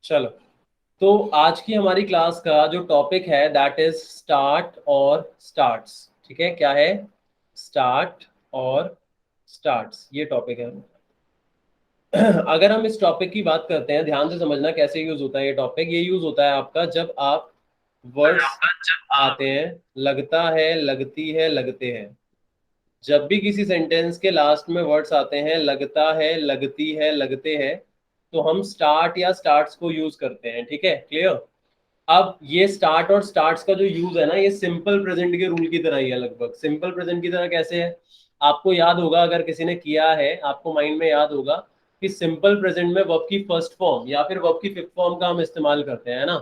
चलो, तो आज की हमारी क्लास का जो टॉपिक है दैट इज स्टार्ट और स्टार्ट्स। ठीक है, क्या है? स्टार्ट और स्टार्ट्स, ये टॉपिक है। अगर हम इस टॉपिक की बात करते हैं, ध्यान से समझना कैसे यूज होता है ये टॉपिक। ये यूज होता है आपका जब आप वर्ड्स आते हैं, लगता है, लगती है, लगते हैं। जब भी किसी सेंटेंस के लास्ट में वर्ड्स आते हैं, लगता है, लगती है, लगते हैं, तो हम स्टार्ट या स्टार्ट्स को यूज करते हैं। ठीक है, क्लियर? अब ये स्टार्ट और स्टार्ट्स का जो यूज है ना, ये सिंपल प्रेजेंट के रूल की तरह ही है। लगभग सिंपल प्रेजेंट की तरह कैसे है? आपको याद होगा, अगर किसी ने किया है, आपको माइंड में याद होगा कि सिंपल प्रेजेंट में वर्ब की फर्स्ट फॉर्म या फिर वर्ब की फिफ्थ फॉर्म का हम इस्तेमाल करते हैं ना।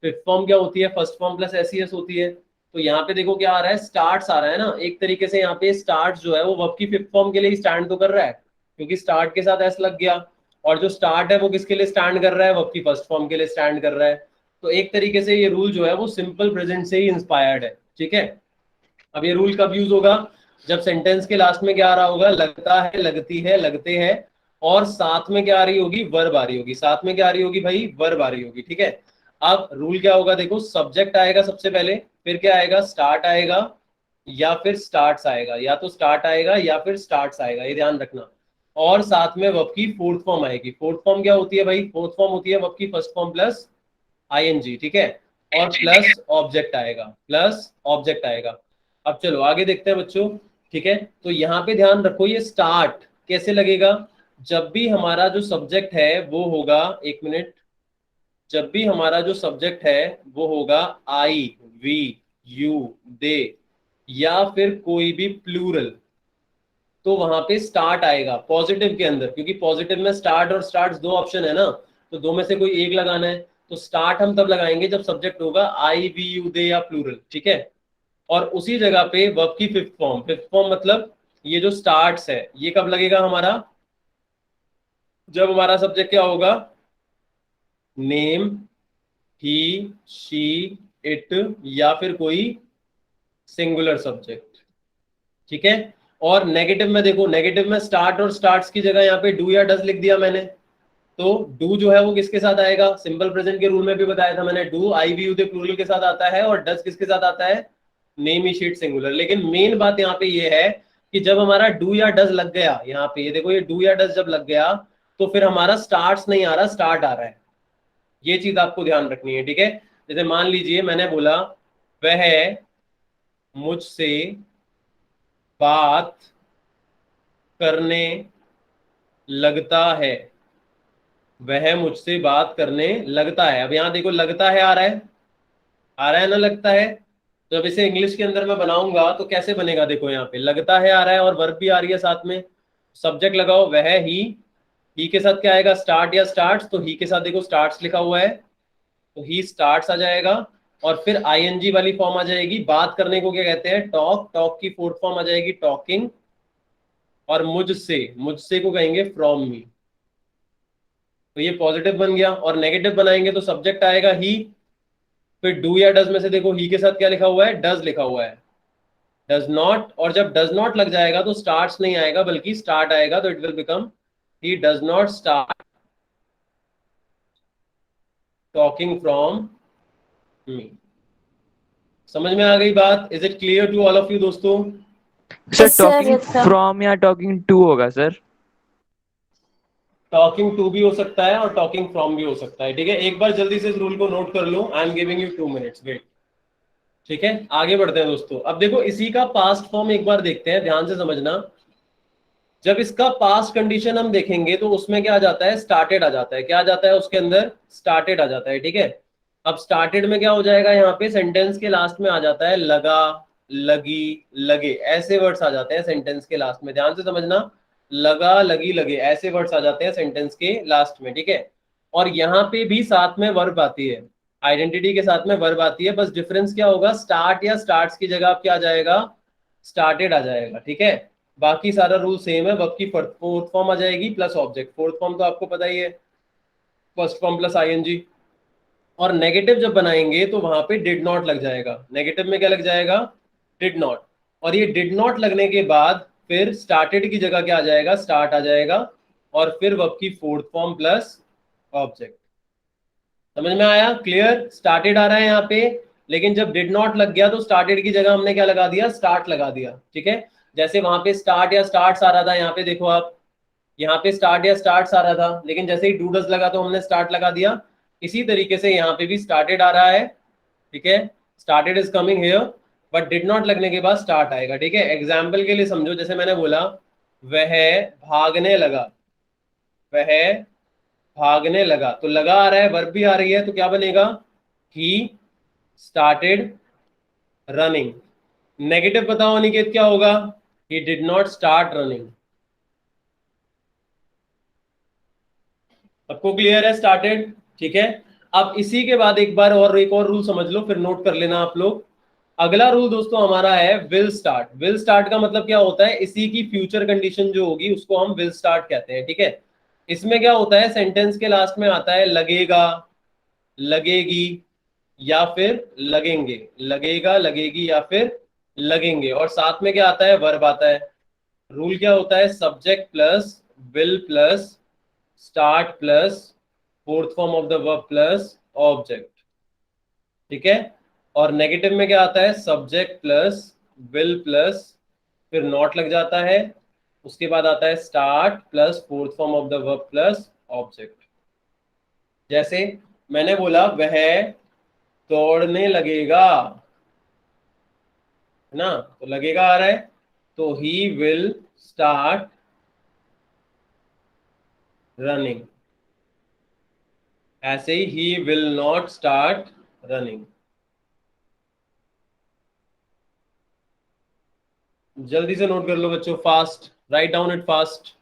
फिफ्थ फॉर्म क्या होती है? फर्स्ट फॉर्म प्लस एस होती है। तो यहाँ पे देखो क्या आ रहा है, स्टार्ट्स आ रहा है ना। एक तरीके से यहाँ पे स्टार्ट जो है वो वर्ब की फिफ्थ फॉर्म के लिए स्टैंड तो कर रहा है, क्योंकि स्टार्ट के साथ एस लग गया। और जो स्टार्ट है वो किसके लिए स्टैंड कर रहा है? वर्ब की फर्स्ट फॉर्म के लिए स्टैंड कर रहा है। तो एक तरीके से ये रूल जो है वो सिंपल प्रेजेंट से ही इंस्पायर्ड है। ठीक है, अब ये रूल कब यूज होगा? जब सेंटेंस के लास्ट में क्या आ रहा होगा? लगता है, लगती है, लगते हैं, और साथ में क्या आ रही होगी? वर्ब आ रही होगी। साथ में क्या आ रही होगी भाई? वर्ब आ रही होगी। ठीक है, अब रूल क्या होगा? देखो, सब्जेक्ट आएगा सबसे पहले, फिर क्या आएगा? स्टार्ट आएगा या फिर स्टार्ट्स आएगा, या तो स्टार्ट आएगा या फिर स्टार्ट्स आएगा, ये ध्यान रखना। और साथ में वर्ब की फोर्थ फॉर्म आएगी। फोर्थ फॉर्म क्या होती है भाई? फोर्थ फॉर्म होती है वर्ब की फर्स्ट फॉर्म प्लस आईएनजी। ठीक है, और प्लस ऑब्जेक्ट आएगा, प्लस ऑब्जेक्ट आएगा। अब चलो आगे देखते हैं बच्चों। ठीक है, तो यहाँ पे ध्यान रखो, ये स्टार्ट कैसे लगेगा? जब भी हमारा जो सब्जेक्ट है वो होगा, एक मिनट, जब भी हमारा जो सब्जेक्ट है वो होगा आई, वी, यू, दे, या फिर कोई भी प्लूरल, तो वहां पे स्टार्ट आएगा पॉजिटिव के अंदर, क्योंकि पॉजिटिव में स्टार्ट और स्टार्ट दो ऑप्शन है ना, तो दो में से कोई एक लगाना है। तो स्टार्ट हम तब लगाएंगे जब सब्जेक्ट होगा आई, वी, यू, दे या प्लूरल। ठीक है, और उसी जगह पे वर्ब की फिफ्थ फॉर्म, फिफ्थ फॉर्म मतलब ये जो स्टार्ट्स है ये कब लगेगा हमारा? जब हमारा सब्जेक्ट क्या होगा? नेम, ही, शी, इट, या फिर कोई सिंगुलर सब्जेक्ट। ठीक है, और नेगेटिव में देखो, नेगेटिव में स्टार्ट और स्टार्ट्स की जगह यहाँ पे डू या डज लिख दिया मैंने। तो डू जो है वो किसके साथ आएगा? सिंपल प्रेजेंट के रूल में भी बताया था मैंने, do I we you they plural के साथ आता है, और डज किसके साथ आता है? नेम ही शीट सिंगुलर। लेकिन मेन बात यहाँ पे ये है कि जब हमारा डू या डज लग गया, यहाँ पे ये देखो, ये डू या डज जब लग गया तो फिर हमारा स्टार्ट्स नहीं आ रहा, स्टार्ट आ रहा है। ये चीज आपको ध्यान रखनी है। ठीक है, जैसे मान लीजिए मैंने बोला वह मुझसे बात करने लगता है, वह मुझसे बात करने लगता है। अब यहाँ देखो, लगता है आ रहा है, आ रहा है ना, लगता है। तो जब इसे इंग्लिश के अंदर मैं बनाऊंगा तो कैसे बनेगा? देखो यहाँ पे लगता है आ रहा है और वर्ब भी आ रही है साथ में। सब्जेक्ट लगाओ, वह ही के साथ क्या आएगा? स्टार्ट या स्टार्ट्स। तो ही के साथ देखो स्टार्ट्स लिखा हुआ है, तो ही स्टार्ट्स आ जाएगा। और फिर आईएनजी वाली फॉर्म आ जाएगी। बात करने को क्या कहते हैं? टॉक। टॉक की फोर्थ फॉर्म आ जाएगी टॉकिंग। और मुझसे, मुझसे को कहेंगे फ्रॉम मी। तो ये पॉजिटिव बन गया। और नेगेटिव बनाएंगे तो सब्जेक्ट आएगा ही, फिर डू या डज में से देखो ही के साथ क्या लिखा हुआ है? डज लिखा हुआ है, डज नॉट। और जब डज नॉट लग जाएगा तो स्टार्ट्स नहीं आएगा बल्कि स्टार्ट आएगा, तो it will become he does not start talking from me. समझ में आ गई बात? Is it clear to all of you दोस्तों? Sir yes sir, talking yes sir. From या टॉकिंग टू होगा सर? टॉकिंग टू भी हो सकता है और टॉकिंग फ्रॉम भी हो सकता है। ठीक है, एक बार जल्दी से इस रूल को नोट कर लो। I am giving you 2 minutes, wait. ठीक है, आगे बढ़ते हैं दोस्तों। अब देखो, इसी का पास्ट फॉर्म एक बार देखते हैं, ध्यान से समझना। जब इसका पास्ट कंडीशन हम देखेंगे तो उसमें क्या आ जाता है? स्टार्टेड आ जाता है। क्या आ जाता है उसके अंदर? स्टार्टेड आ जाता है। ठीक है, अब स्टार्टेड में क्या हो जाएगा? यहाँ पे सेंटेंस के लास्ट में आ जाता है लगा, लगी, लगे, ऐसे वर्ड्स आ जाते हैं सेंटेंस के लास्ट में। ध्यान से समझना, लगा, लगी, लगे, ऐसे वर्ड्स आ जाते हैं सेंटेंस के लास्ट में। ठीक है, और यहाँ पे भी साथ में वर्ब आती है, आइडेंटिटी के साथ में वर्ब आती है। बस डिफरेंस क्या होगा? स्टार्ट या स्टार्ट्स की जगह आप क्या आ जाएगा? स्टार्टेड आ जाएगा। ठीक है, बाकी सारा रूल सेम है। वर्ब की फोर्थ फॉर्म आ जाएगी प्लस ऑब्जेक्ट। फोर्थ फॉर्म तो आपको पता ही है, फर्स्ट फॉर्म प्लस आईएनजी। और नेगेटिव जब बनाएंगे तो वहां पे डिड नॉट लग जाएगा। नेगेटिव में क्या लग जाएगा? Did not. और ये डिड नॉट लगने के बाद फिर स्टार्टेड की जगह क्या आ जाएगा? स्टार्ट आ जाएगा। और फिर वर्ब की फोर्थ फॉर्म प्लस ऑब्जेक्ट। समझ में आया? क्लियर? स्टार्टेड आ रहा है यहाँ पे, लेकिन जब डिड नॉट लग गया तो स्टार्टेड की जगह हमने क्या लगा दिया? स्टार्ट लगा दिया। ठीक है, जैसे वहां पे स्टार्ट या स्टार्ट्स आ रहा था, यहाँ पे देखो आप, यहाँ पे स्टार्ट या स्टार्ट्स आ रहा था, लेकिन जैसे ही डू डज लगा तो हमने स्टार्ट लगा दिया। इसी तरीके से यहाँ पे भी स्टार्टेड आ रहा है। ठीक है, started is coming here, but did not लगने के बाद स्टार्ट आएगा। ठीक है, एग्जाम्पल के लिए समझो, जैसे मैंने बोला वह भागने लगा, वह भागने लगा, तो लगा आ रहा है, वर्ब भी आ रही है, तो क्या बनेगा? He started running. नेगेटिव बताओ अनिकेत, क्या होगा? He did not start running. सबको क्लियर है? स्टार्टेड। ठीक है, अब इसी के बाद एक और रूल समझ लो, फिर नोट कर लेना आप लोग। अगला रूल दोस्तों हमारा है विल स्टार्ट। विल स्टार्ट का मतलब क्या होता है? इसी की फ्यूचर कंडीशन जो होगी उसको हम विल स्टार्ट कहते हैं। ठीक है, इसमें क्या होता है? सेंटेंस के लास्ट में आता है लगेगा, लगेगी, या फिर लगेंगे। लगेगा, लगेगी, या फिर लगेंगे, और साथ में क्या आता है? वर्ब आता है। रूल क्या होता है? Subject plus will plus start plus fourth form of the verb plus object. ठीक है, और नेगेटिव में क्या आता है? सब्जेक्ट प्लस विल प्लस फिर नॉट लग जाता है, उसके बाद आता है start plus fourth form of the verb plus object. जैसे मैंने बोला वह दौड़ने लगेगा, है ना, तो लगेगा आ रहा है, तो ही विल स्टार्ट रनिंग। ऐसे ही विल नॉट स्टार्ट रनिंग। जल्दी से नोट कर लो बच्चों, fast, right down it fast.